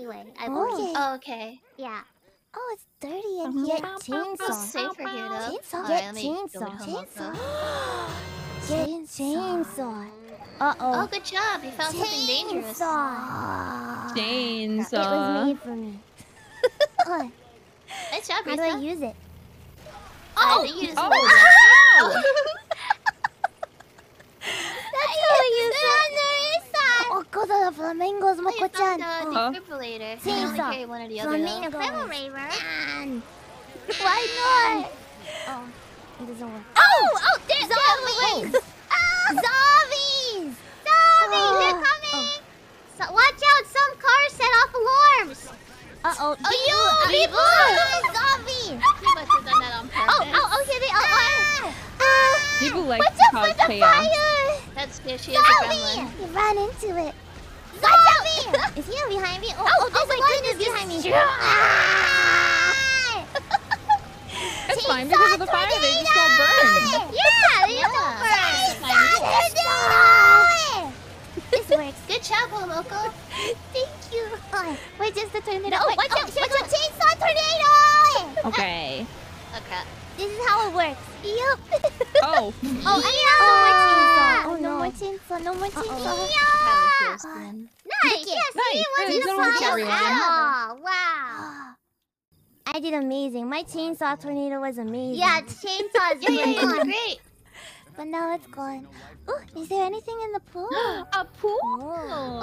Anyway, I believe. Oh, okay. Yeah. Oh, it's dirty in here. It's Chainsaw. safer here, though. Chainsaw. Alright, Get let me go chainsaw. with Homoko. Get chainsaw. Uh-oh. Oh, good job. You found something dangerous. Chainsaw. Chainsaw. It was made for me. Oh, Nice job, how do I Risa. use it? Oh! You use Oh! That's how I use it. Oh, go to the flamingos, Oh, you Moko-chan. found a defibrillator. You can only Chainsaw. carry one or the other, though. Flamingos. Why not? Oh, it doesn't work. Oh, there's Zombies! Zombies! Zombies! They're coming! So, watch out! Some cars set off alarms! Uh-oh. Oh, yo! People! Zombie! You must have done that on purpose. Oh, here they are! People like What's to up cause with the chaos. fire? That's good. She is a gremlin. You ran into it. Zombie! Is he behind me? Oh, there's my a gun goodness, behind me. It's fine because of the fire. They just got burned. Yeah, they just Yeah. This works. Good job, Homoko. Thank you. Wait, just the tornado. Oh, Wait, watch out, here's watch a chainsaw tornado. Okay. Oh, crap. This is how it works. Yep. Oh. Oh, no more chainsaw. No more chainsaw. That was close, then. Nice! Yes, Nice. you Good. didn't Good want work, to everyone. Oh, wow. I did amazing. My chainsaw tornado was amazing. Yeah, chainsaws. Yeah, you did great. But now it's gone. Oh, is there anything in the pool? A pool? Oh.